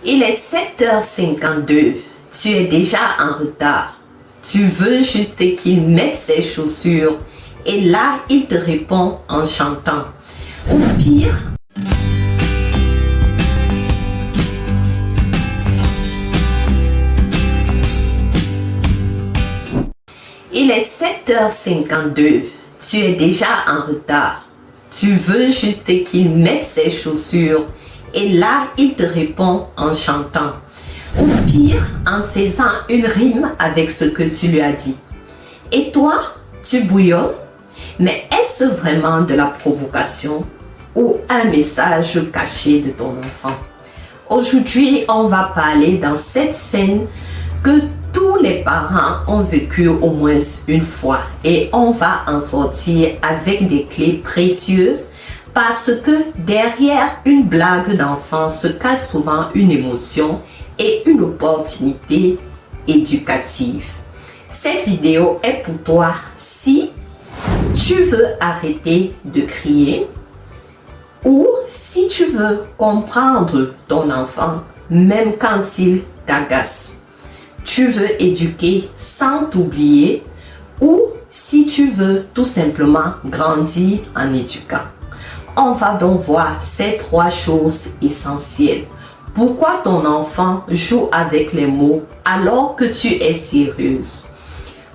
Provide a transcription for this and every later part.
Il est 7h52. Tu es déjà en retard. Tu veux juste qu'il mette ses chaussures. Et là, il te répond en chantant. Ou pire, il est 7h52. Tu es déjà en retard. Tu veux juste qu'il mette ses chaussures. Et là, il te répond en chantant. Ou pire, en faisant une rime avec ce que tu lui as dit. Et toi, tu bouillonnes? Mais est-ce vraiment de la provocation ou un message caché de ton enfant? Aujourd'hui, on va parler dans cette scène que tous les parents ont vécu au moins une fois et on va en sortir avec des clés précieuses parce que derrière une blague d'enfant se cache souvent une émotion et une opportunité éducative. Cette vidéo est pour toi si tu veux arrêter de crier ou si tu veux comprendre ton enfant même quand il t'agace. Tu veux éduquer sans t'oublier ou si tu veux tout simplement grandir en éduquant. On va donc voir ces trois choses essentielles. Pourquoi ton enfant joue avec les mots alors que tu es sérieuse?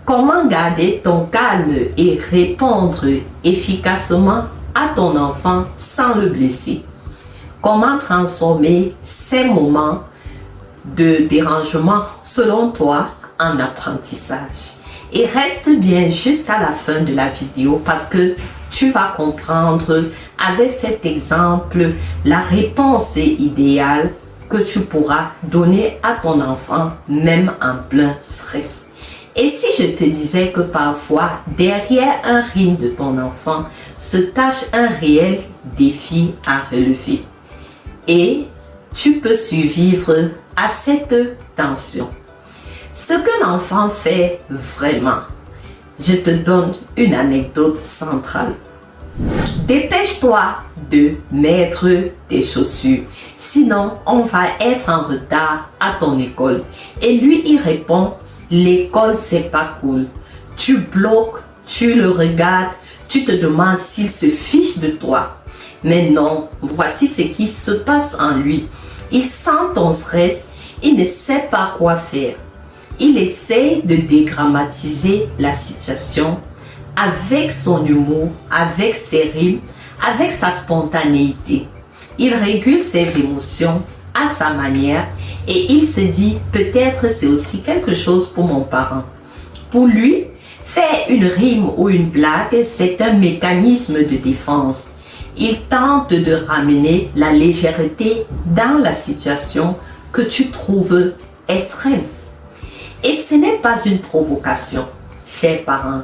Comment garder ton calme et répondre efficacement à ton enfant sans le blesser? Comment transformer ces moments de dérangement selon toi en apprentissage? Et reste bien jusqu'à la fin de la vidéo parce que tu vas comprendre avec cet exemple la réponse idéale que tu pourras donner à ton enfant même en plein stress. Et si je te disais que parfois derrière un rime de ton enfant se cache un réel défi à relever et tu peux survivre à cette tension. Ce que l'enfant fait vraiment, je te donne une anecdote centrale. Dépêche-toi de mettre tes chaussures, sinon on va être en retard à ton école. Et lui, il répond, l'école c'est pas cool. Tu bloques, tu le regardes, tu te demandes s'il se fiche de toi. Mais non, voici ce qui se passe en lui. Il sent ton stress, il ne sait pas quoi faire. Il essaie de dégrammatiser la situation avec son humour, avec ses rimes, avec sa spontanéité. Il régule ses émotions à sa manière et il se dit peut-être c'est aussi quelque chose pour mon parent. Pour lui, faire une rime ou une blague, c'est un mécanisme de défense. Il tente de ramener la légèreté dans la situation que tu trouves extrême. Et ce n'est pas une provocation, chers parents.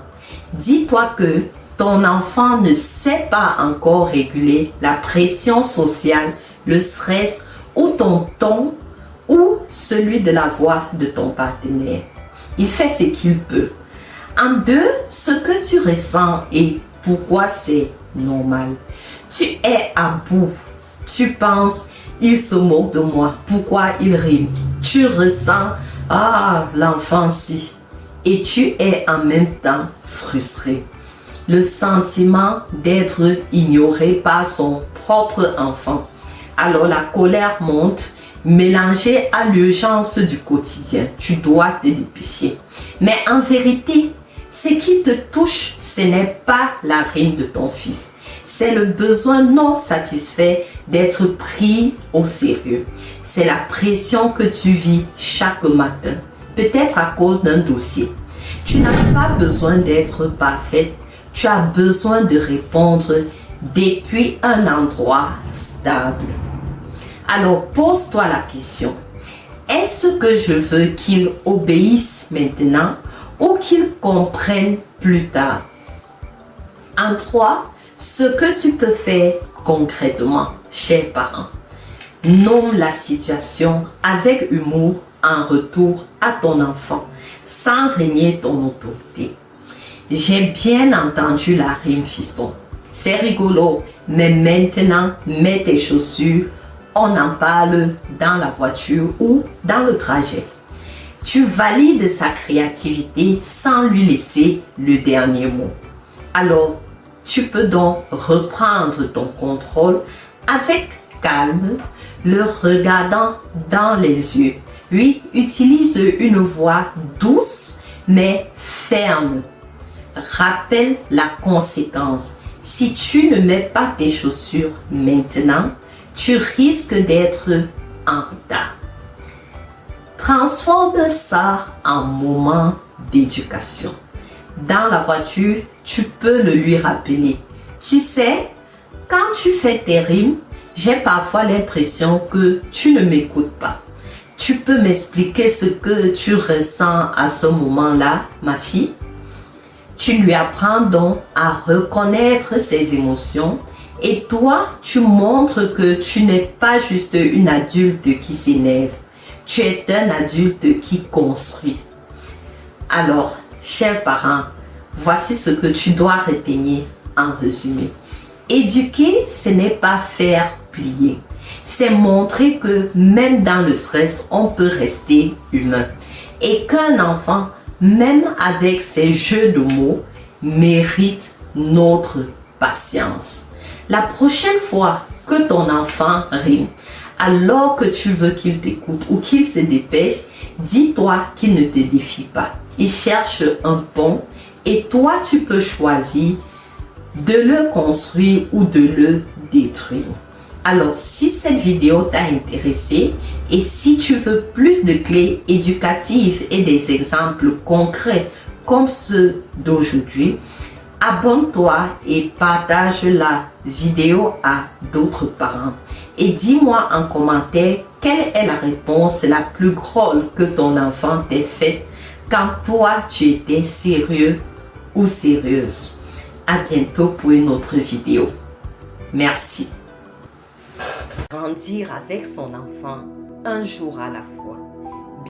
Dis-toi que ton enfant ne sait pas encore réguler la pression sociale, le stress ou ton ton ou celui de la voix de ton partenaire. Il fait ce qu'il peut. En deux, ce que tu ressens et pourquoi c'est normal. Tu es à bout. Tu penses, il se moque de moi. Pourquoi il rime? Tu ressens, l'enfant si. Et tu es en même temps frustré. Le sentiment d'être ignoré par son propre enfant. Alors la colère monte, mélangée à l'urgence du quotidien. Tu dois te dépêcher. Mais en vérité, ce qui te touche, ce n'est pas la rime de ton fils. C'est le besoin non satisfait d'être pris au sérieux. C'est la pression que tu vis chaque matin. Peut-être à cause d'un dossier. Tu n'as pas besoin d'être parfaite. Tu as besoin de répondre depuis un endroit stable. Alors pose-toi la question. Est-ce que je veux qu'il obéisse maintenant ou qu'il comprenne plus tard? En trois, ce que tu peux faire concrètement, chers parents. Nomme la situation avec humour en retour à ton enfant, sans renier ton autorité. J'ai bien entendu la rime, fiston. C'est rigolo, mais maintenant, mets tes chaussures. On en parle dans la voiture ou dans le trajet. Tu valides sa créativité sans lui laisser le dernier mot. Alors, tu peux donc reprendre ton contrôle avec calme, le regardant dans les yeux. Oui, utilise une voix douce mais ferme. Rappelle la conséquence. Si tu ne mets pas tes chaussures maintenant, tu risques d'être en retard. Transforme ça en moment d'éducation. Dans la voiture, tu peux le lui rappeler. Tu sais, quand tu fais tes rimes, j'ai parfois l'impression que tu ne m'écoutes pas. Tu peux m'expliquer ce que tu ressens à ce moment-là, ma fille? Tu lui apprends donc à reconnaître ses émotions et toi, tu montres que tu n'es pas juste une adulte qui s'énerve. Tu es un adulte qui construit. Alors, chers parents, voici ce que tu dois retenir en résumé. Éduquer, ce n'est pas faire plier. C'est montrer que même dans le stress, on peut rester humain. Et qu'un enfant, même avec ses jeux de mots, mérite notre patience. La prochaine fois que ton enfant rime, alors que tu veux qu'il t'écoute ou qu'il se dépêche, dis-toi qu'il ne te défie pas. Il cherche un pont et toi, tu peux choisir de le construire ou de le détruire. Alors, si cette vidéo t'a intéressé et si tu veux plus de clés éducatives et des exemples concrets comme ceux d'aujourd'hui, abonne-toi et partage la vidéo à d'autres parents. Et dis-moi en commentaire quelle est la réponse la plus drôle que ton enfant t'ait faite quand toi tu étais sérieux ou sérieuse. À bientôt pour une autre vidéo. Merci. Grandir avec son enfant un jour à la fois.